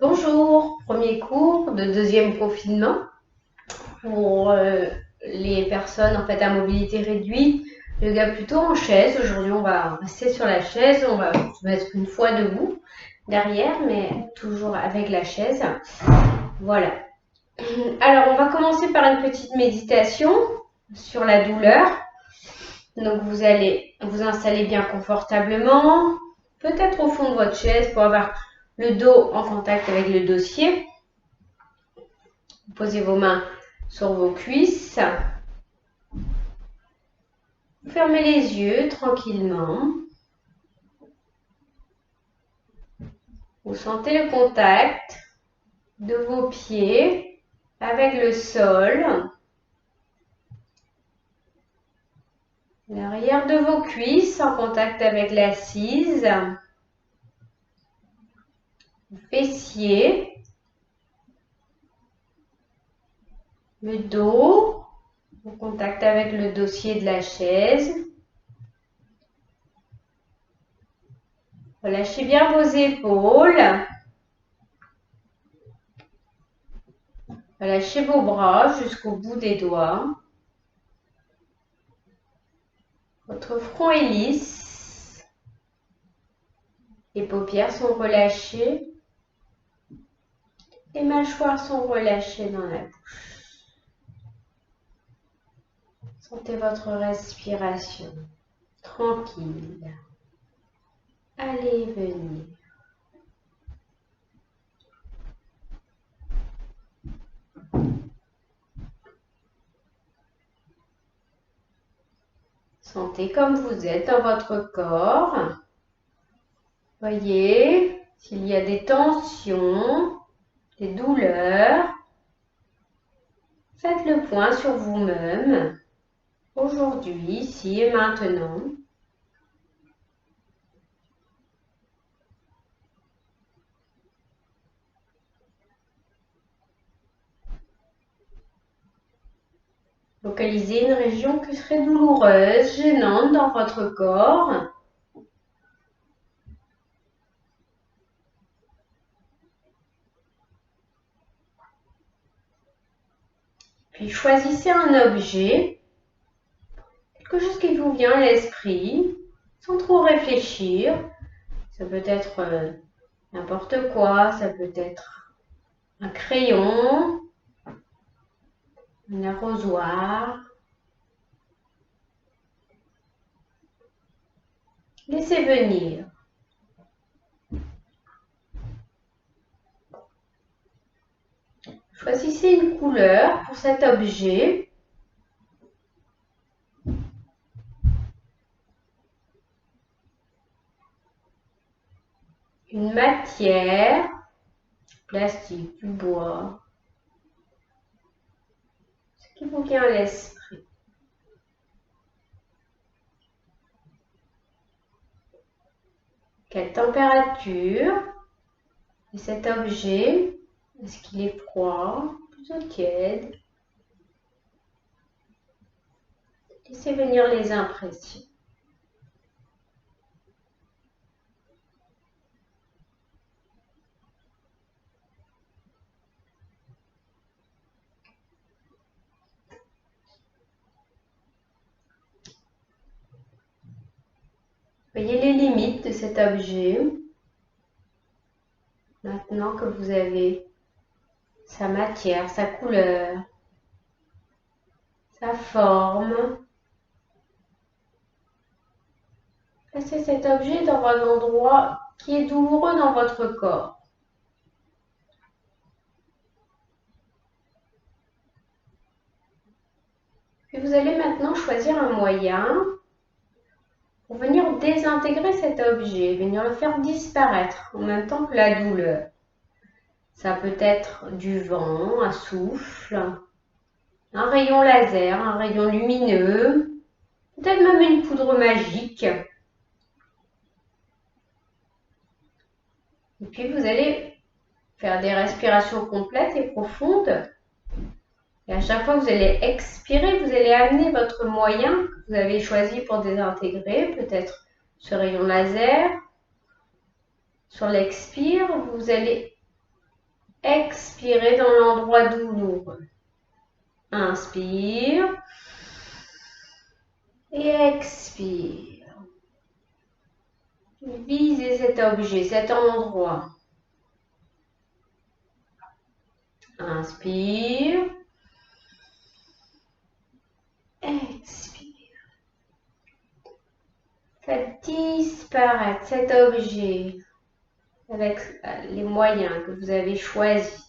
Bonjour, premier cours de deuxième confinement pour les personnes en fait à mobilité réduite. Yoga plutôt en chaise. Aujourd'hui, on va rester sur la chaise. On va se mettre une fois debout derrière, mais toujours avec la chaise. Voilà. Alors, on va commencer par une petite méditation sur la douleur. Donc, vous allez vous installer bien confortablement, peut-être au fond de votre chaise pour avoir le dos en contact avec le dossier. Posez vos mains sur vos cuisses. Fermez les yeux tranquillement. Vous sentez le contact de vos pieds avec le sol. L'arrière de vos cuisses en contact avec l'assise. Fessiers. Le dos en contact avec le dossier de la chaise. Relâchez bien vos épaules. Relâchez vos bras jusqu'au bout des doigts. Votre front est lisse. Les paupières sont relâchées. Les mâchoires sont relâchées dans la bouche. Sentez votre respiration tranquille. Allez venir. Sentez comme vous êtes dans votre corps. Voyez s'il y a des tensions, des douleurs. Faites le point sur vous-même, aujourd'hui, ici et maintenant. Localisez une région qui serait douloureuse, gênante dans votre corps. Puis choisissez un objet, quelque chose qui vous vient à l'esprit, sans trop réfléchir. Ça peut être n'importe quoi, ça peut être un crayon, un arrosoir. Laissez venir. Choisissez une couleur pour cet objet. Une matière, plastique, du bois, ce qui vous vient à l'esprit. Quelle température est cet objet? Est-ce qu'il est froid, plutôt tiède? Laissez venir les impressions. Voyez les limites de cet objet. Maintenant que vous avez sa matière, sa couleur, sa forme, placez cet objet dans un endroit qui est douloureux dans votre corps. Puis vous allez maintenant choisir un moyen pour venir désintégrer cet objet, venir le faire disparaître en même temps que la douleur. Ça peut être du vent, un souffle, un rayon laser, un rayon lumineux, peut-être même une poudre magique. Et puis vous allez faire des respirations complètes et profondes. Et à chaque fois que vous allez expirer, vous allez amener votre moyen que vous avez choisi pour désintégrer, peut-être ce rayon laser. Sur l'expire, vous allez Expirez dans l'endroit douloureux. Inspire. Et expire. Visez cet objet, cet endroit. Inspire. Expire. Faites disparaître cet objet avec les moyens que vous avez choisis.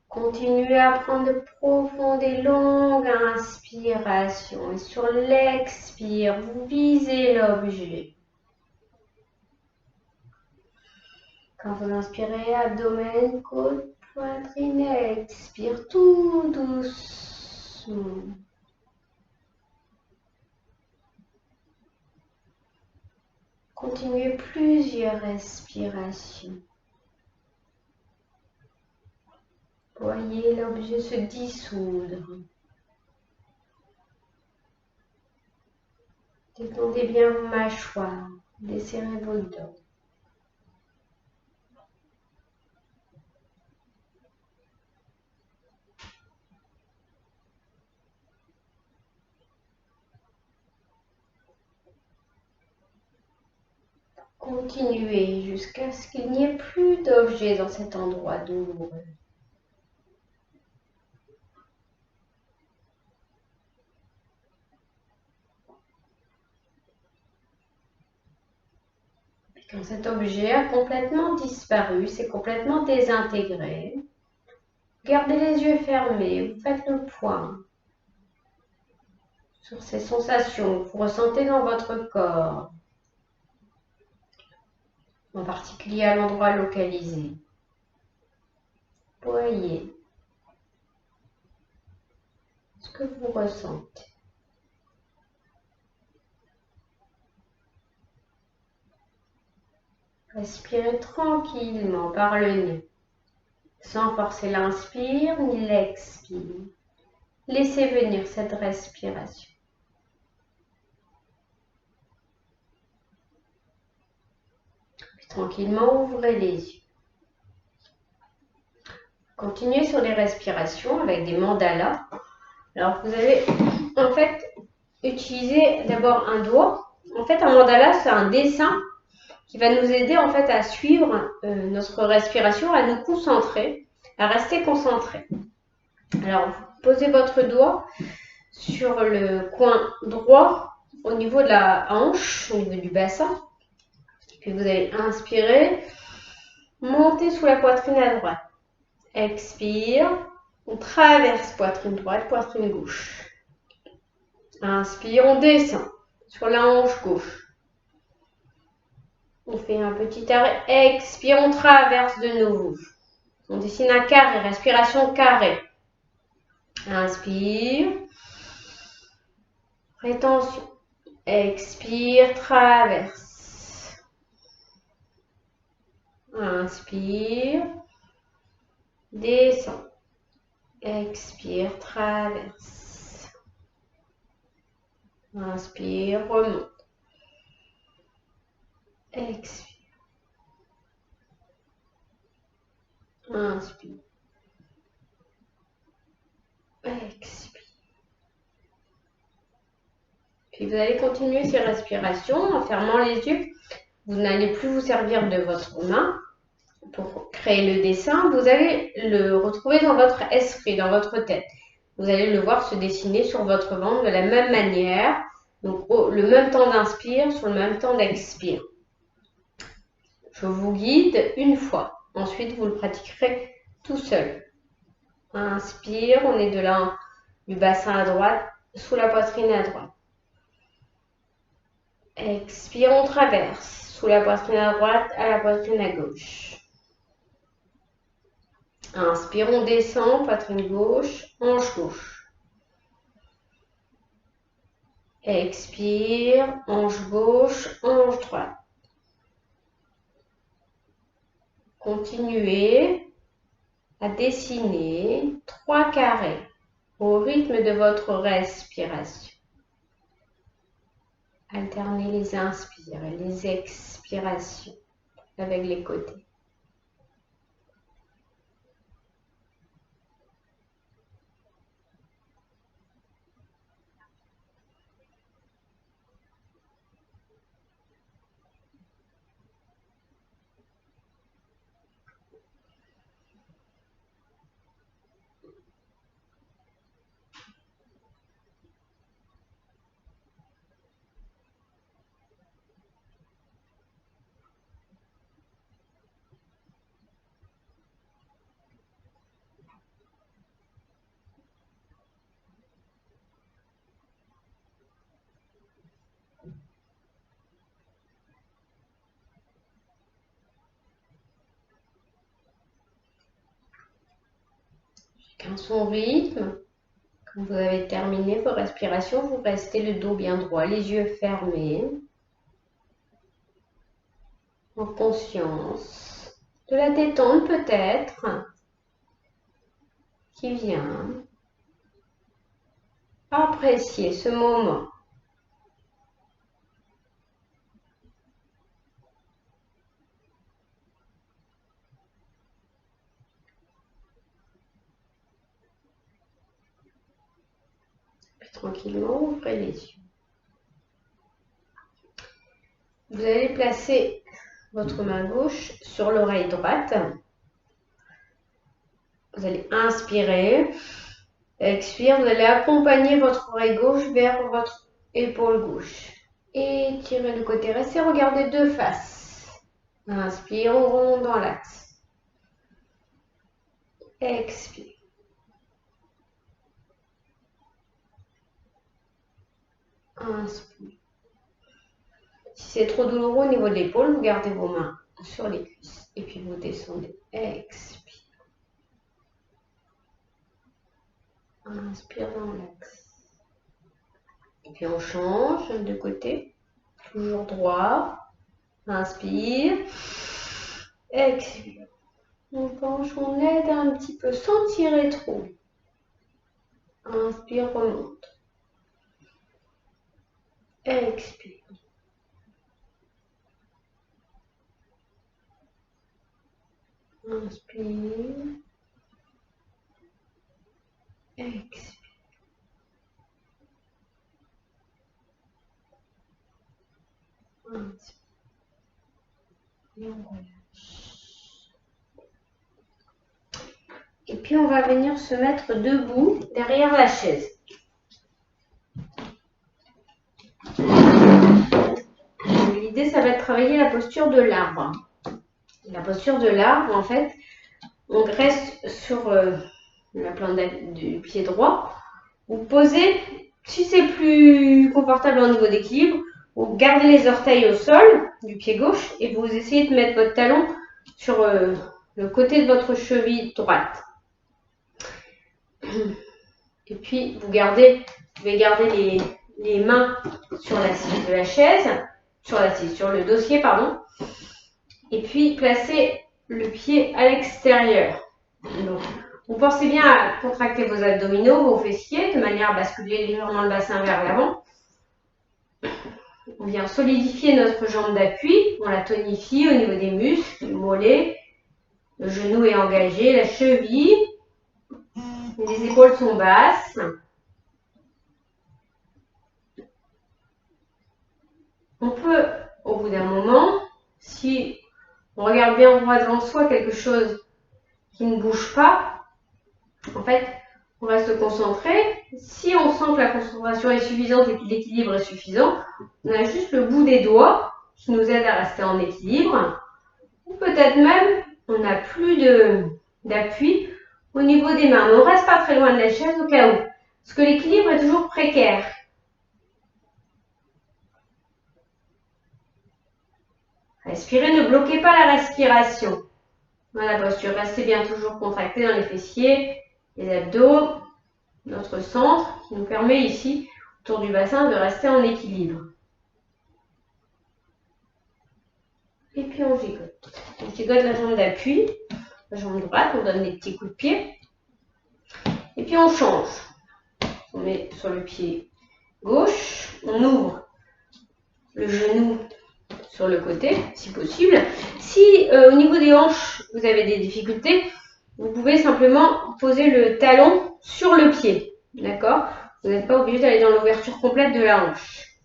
Continuez à prendre de profondes et longues inspirations. Et sur l'expire, vous visez l'objet. Quand vous inspirez, abdomen, côte, poitrine, expire tout doucement. Continuez plusieurs respirations. Voyez l'objet se dissoudre. Détendez bien vos mâchoires, desserrez vos dents. Continuez jusqu'à ce qu'il n'y ait plus d'objet dans cet endroit douloureux. Quand cet objet a complètement disparu, c'est complètement désintégré, gardez les yeux fermés, vous faites le point sur ces sensations que vous ressentez dans votre corps, en particulier à l'endroit localisé. Voyez ce que vous ressentez. Respirez tranquillement par le nez, sans forcer l'inspire ni l'expire. Laissez venir cette respiration. Puis tranquillement, ouvrez les yeux. Continuez sur les respirations avec des mandalas. Alors vous allez en fait utiliser d'abord un doigt. En fait, un mandala, c'est un dessin qui va nous aider en fait à suivre notre respiration, à nous concentrer, à rester concentré. Alors, vous posez votre doigt sur le coin droit au niveau de la hanche, au niveau du bassin. Puis vous allez inspirer, monter sous la poitrine à droite. Expire, on traverse poitrine droite, poitrine gauche. Inspire, on descend sur la hanche gauche. On fait un petit arrêt. Expire, on traverse de nouveau. On dessine un carré, respiration carré. Inspire. Rétention. Expire, traverse. Inspire. Descend. Expire, traverse. Inspire, remonte. Expire. Inspire. Expire. Puis vous allez continuer ces respirations en fermant les yeux. Vous n'allez plus vous servir de votre main pour créer le dessin. Vous allez le retrouver dans votre esprit, dans votre tête. Vous allez le voir se dessiner sur votre ventre de la même manière. Donc le même temps d'inspire sur le même temps d'expire. Je vous guide une fois. Ensuite, vous le pratiquerez tout seul. Inspire, on est de là du bassin à droite, sous la poitrine à droite. Expire, on traverse, sous la poitrine à droite, à la poitrine à gauche. Inspire, on descend, poitrine gauche, hanche gauche. Expire, hanche gauche, hanche droite. Continuez à dessiner 3 carrés au rythme de votre respiration. Alternez les inspires et les expirations avec les côtés. à son rythme. Quand vous avez terminé vos respirations, vous restez le dos bien droit, les yeux fermés, en conscience de la détente peut-être qui vient. Appréciez ce moment. Puis tranquillement, ouvrez les yeux. Vous allez placer votre main gauche sur l'oreille droite. Vous allez inspirer. Expire, vous allez accompagner votre oreille gauche vers votre épaule gauche. Et tirez le côté, restez, regardez deux faces. Inspire, on remonte dans l'axe. Expire. Inspire. Si c'est trop douloureux au niveau de l'épaule, vous gardez vos mains sur les cuisses et puis vous descendez. Expire. Inspire dans l'axe. Et puis on change de côté. Toujours droit. Inspire. Expire. On penche, on aide un petit peu sans tirer trop. Inspire, remonte. Expire. Inspire. Expire. Inspire. Et on relâche. Et puis on va venir se mettre debout derrière la chaise. L'idée, ça va être de travailler la posture de l'arbre. La posture de l'arbre, en fait, on reste sur la plante du pied droit. Vous posez, si c'est plus confortable au niveau d'équilibre, vous gardez les orteils au sol du pied gauche et vous essayez de mettre votre talon sur le côté de votre cheville droite. Et puis, vous pouvez garder les mains sur l'assise de la chaise, sur le dossier, pardon. Et puis, placez le pied à l'extérieur. Donc, vous pensez bien à contracter vos abdominaux, vos fessiers, de manière à basculer légèrement le bassin vers l'avant. On vient solidifier notre jambe d'appui, on la tonifie au niveau des muscles, du mollet, le genou est engagé, la cheville, les épaules sont basses. On peut, au bout d'un moment, si on regarde bien droit devant soi, quelque chose qui ne bouge pas, en fait, on reste concentré. Si on sent que la concentration est suffisante et que l'équilibre est suffisant, on a juste le bout des doigts qui nous aide à rester en équilibre. Ou peut-être même, on n'a plus d'appui au niveau des mains. Mais on ne reste pas très loin de la chaise au cas où. Parce que l'équilibre est toujours précaire. Respirez, ne bloquez pas la respiration. Dans la posture, restez bien toujours contracté dans les fessiers, les abdos, notre centre qui nous permet ici, autour du bassin, de rester en équilibre. Et puis on gigote. On gigote la jambe d'appui, la jambe droite, on donne des petits coups de pied. Et puis on change. On met sur le pied gauche, on ouvre le genou sur le côté, si possible. Si au niveau des hanches, vous avez des difficultés, vous pouvez simplement poser le talon sur le pied. D'accord? Vous n'êtes pas obligé d'aller dans l'ouverture complète de la hanche.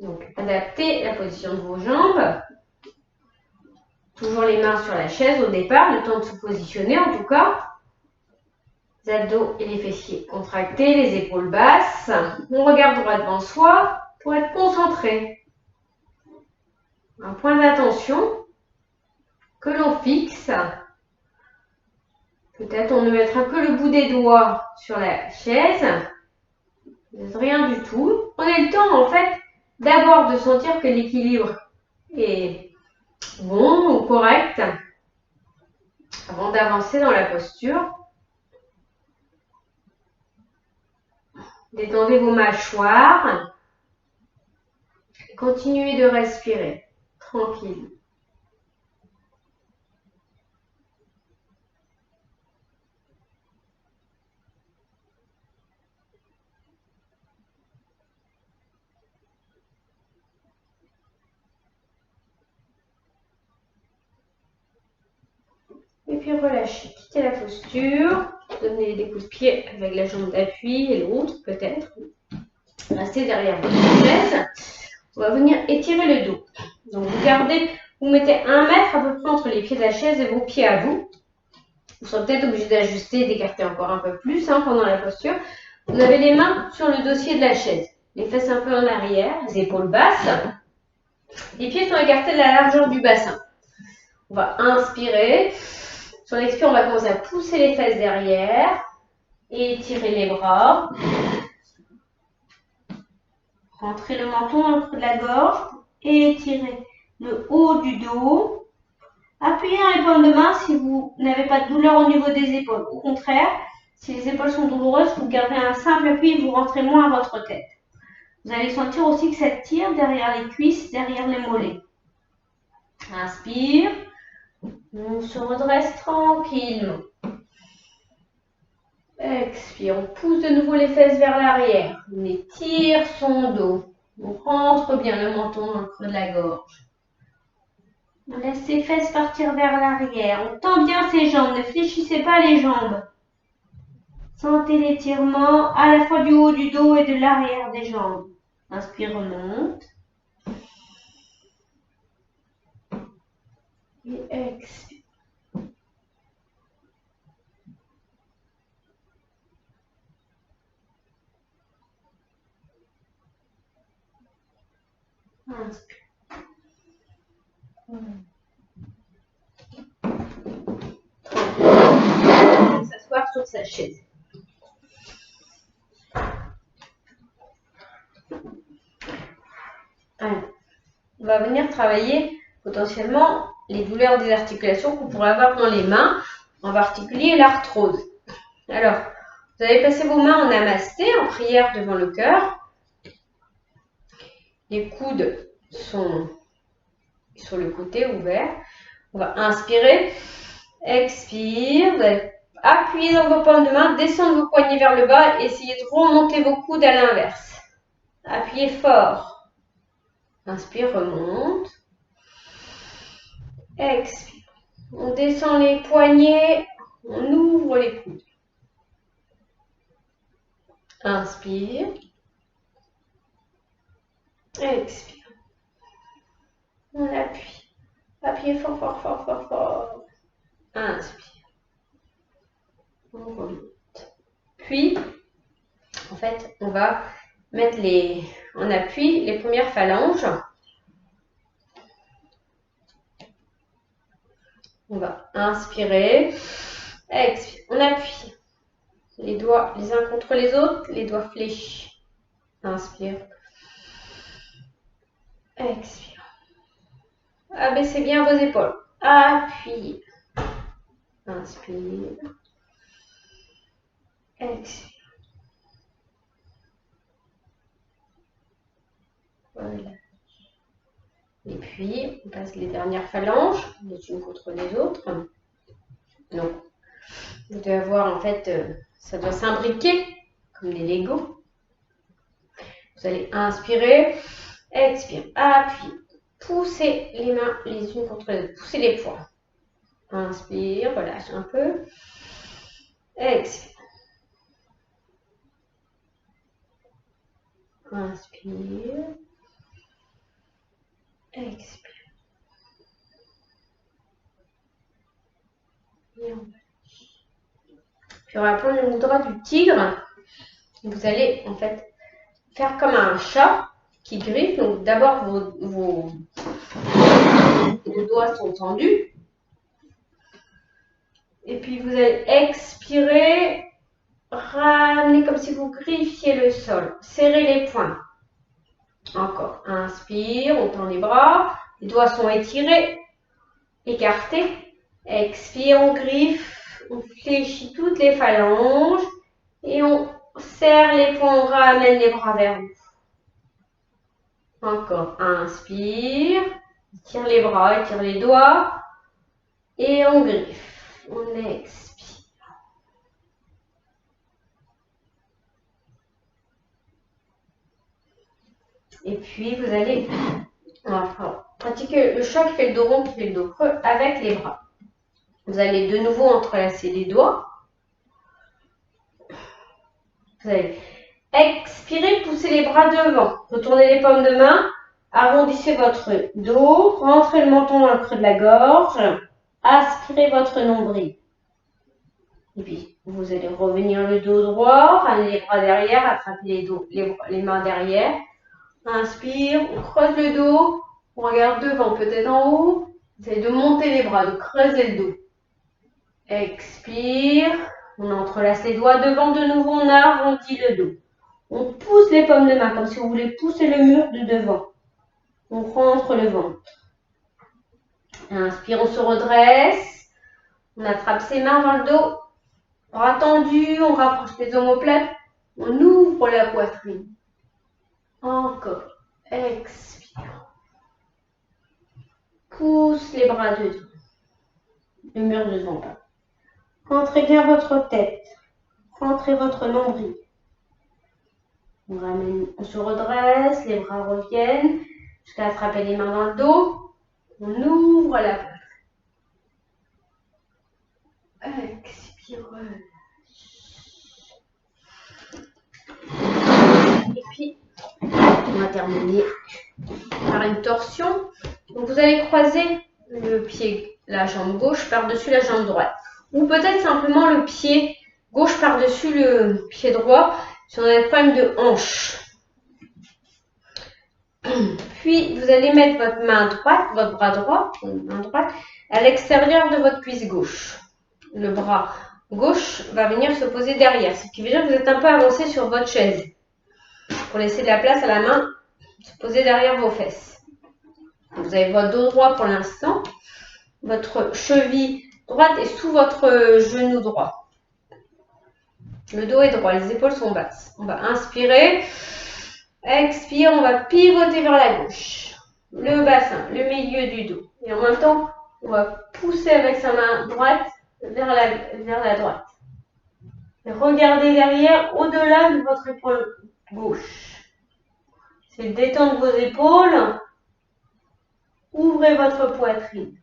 Donc, adaptez la position de vos jambes. Toujours les mains sur la chaise au départ, le temps de se positionner en tout cas. Les abdos et les fessiers contractés, les épaules basses. On regarde droit devant soi pour être concentré. Un point d'attention que l'on fixe. Peut-être on ne mettra que le bout des doigts sur la chaise. Rien du tout. Prenez le temps en fait d'abord de sentir que l'équilibre est bon ou correct avant d'avancer dans la posture. Détendez vos mâchoires. Continuez de respirer, tranquille. Et puis relâchez, quittez la posture, donnez des coups de pied avec la jambe d'appui et l'autre peut-être. Restez derrière votre chaise. On va venir étirer le dos. Donc vous gardez, vous mettez 1 mètre à peu près entre les pieds de la chaise et vos pieds à vous. Vous serez peut-être obligé d'ajuster, d'écarter encore un peu plus pendant la posture. Vous avez les mains sur le dossier de la chaise, les fesses un peu en arrière, les épaules basses. Les pieds sont écartés de la largeur du bassin. On va inspirer. Sur l'expire, on va commencer à pousser les fesses derrière et étirer les bras. Rentrez le menton dans le creux de la gorge et étirez le haut du dos. Appuyez dans les paumes de main si vous n'avez pas de douleur au niveau des épaules. Au contraire, si les épaules sont douloureuses, vous gardez un simple appui et vous rentrez moins à votre tête. Vous allez sentir aussi que ça tire derrière les cuisses, derrière les mollets. Inspire. On se redresse tranquillement. Expire. On pousse de nouveau les fesses vers l'arrière. On étire son dos. On rentre bien le menton dans le creux de la gorge. On laisse ses fesses partir vers l'arrière. On tend bien ses jambes. Ne fléchissez pas les jambes. Sentez l'étirement à la fois du haut du dos et de l'arrière des jambes. Inspire, remonte. Et expire. Inspire. S'asseoir sur sa chaise. Alors, on va venir travailler potentiellement les douleurs des articulations qu'on pourrait avoir dans les mains, en particulier l'arthrose. Alors, vous allez passer vos mains en namasté, en prière devant le cœur. Les coudes sont sur le côté ouvert. On va inspirer, expire. Vous allez appuyer dans vos paumes de main, descendre vos poignets vers le bas et essayez de remonter vos coudes à l'inverse. Appuyez fort. Inspire, remonte. Expire. On descend les poignets, on ouvre les coudes. Inspire. Expire. On appuie. Appuyez fort, fort, fort, fort, fort. Inspire. On remonte. Puis, en fait, on va mettre en appui les premières phalanges. On va inspirer. Expire. On appuie. Les doigts les uns contre les autres, les doigts fléchis. Inspire. Expire. Abaissez bien vos épaules. Appuyez. Inspire. Expire. Voilà. Et puis, on passe les dernières phalanges, les unes contre les autres. Donc, vous devez avoir, en fait, ça doit s'imbriquer comme des Legos. Vous allez inspirer, expire, appuyez. Poussez les mains les unes contre les autres. Poussez les poings. Inspire, relâche un peu. Expire. Inspire. Expire. Et on relâche. Puis on va prendre le mudra du tigre. Vous allez en fait faire comme un chat qui griffe. Donc d'abord vos doigts sont tendus. Et puis vous allez expirer, ramener comme si vous griffiez le sol. Serrez les poings. Encore. Inspire, on tend les bras. Les doigts sont étirés, écartés. Expire, on griffe, on fléchit toutes les phalanges et on serre les poings, on ramène les bras vers nous. Encore, inspire, tire les bras, tire les doigts et on griffe, on expire. Et puis vous allez pratiquer le chat qui fait le dos rond, qui fait le dos creux avec les bras. Vous allez de nouveau entrelacer les doigts. Vous allez expirer, pousser les bras devant. Retournez les paumes de main. Arrondissez votre dos. Rentrez le menton dans le creux de la gorge. Aspirez votre nombril. Et puis, vous allez revenir le dos droit. Ramenez les bras derrière. Attrapez les mains derrière. Inspire, on creuse le dos. On regarde devant, peut-être en haut. Essayez de monter les bras, de creuser le dos. Expire. On entrelace les doigts devant, de nouveau on arrondit le dos. On pousse les paumes de main comme si on voulait pousser le mur de devant. On rentre le ventre. Inspire, on se redresse. On attrape ses mains dans le dos. Bras tendus, on rapproche les omoplates. On ouvre la poitrine. Encore. Expire. Pousse les bras devant. Le mur devant. Rentrez bien votre tête. Rentrez votre nombril. On se redresse, les bras reviennent jusqu'à attraper les mains dans le dos. On ouvre la poitrine. Expire. Et puis, on va terminer par une torsion. Donc, vous allez croiser le pied, la jambe gauche par-dessus la jambe droite. Ou peut-être simplement le pied gauche par-dessus le pied droit si on a des problèmes de hanche. Puis, vous allez mettre votre main droite, votre bras droit, main droite, à l'extérieur de votre cuisse gauche. Le bras gauche va venir se poser derrière, ce qui veut dire que vous êtes un peu avancé sur votre chaise. Pour laisser de la place à la main se poser derrière vos fesses. Vous avez votre dos droit pour l'instant. Votre cheville droite est sous votre genou droit. Le dos est droit, les épaules sont basses. On va inspirer. Expire, on va pivoter vers la gauche. Le bassin, le milieu du dos. Et en même temps, on va pousser avec sa main droite vers la droite. Et regardez derrière, au-delà de votre épaule gauche. C'est détendre vos épaules. Ouvrez votre poitrine.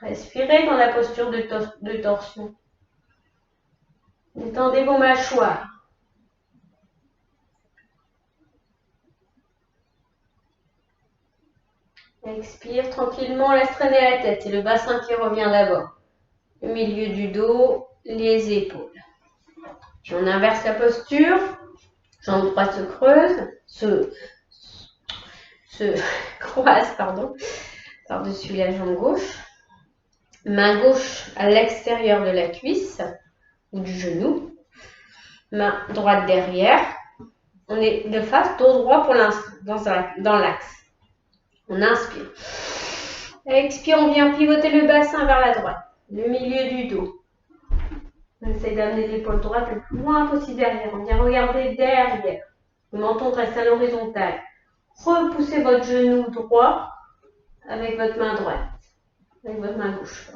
Respirez dans la posture de torsion. Détendez vos mâchoires. Expire tranquillement, laisse traîner la tête. C'est le bassin qui revient d'abord. Le milieu du dos, les épaules. Puis on inverse la posture. Jambe droite se creuse, se croise, par-dessus la jambe gauche. Main gauche à l'extérieur de la cuisse ou du genou. Main droite derrière. On est de face, dos droit pour l'instant, dans l'axe. On inspire. Expire, on vient pivoter le bassin vers la droite. Le milieu du dos. On essaie d'amener l'épaule droite le plus loin possible derrière. On vient regarder derrière. Le menton reste à l'horizontale. Repoussez votre genou droit avec votre main droite. Avec votre main gauche.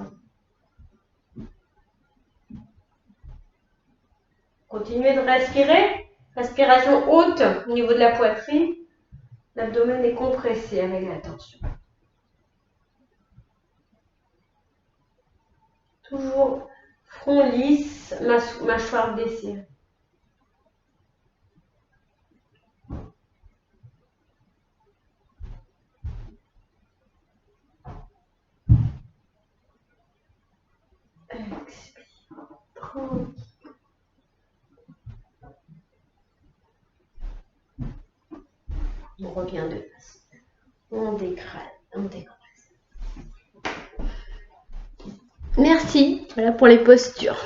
Continuez de respirer. Respiration haute au niveau de la poitrine. L'abdomen est compressé avec la tension. Toujours front lisse, mâchoire desserrée. Expire. Tranquille. On revient de face. On décroise. Merci, voilà pour les postures.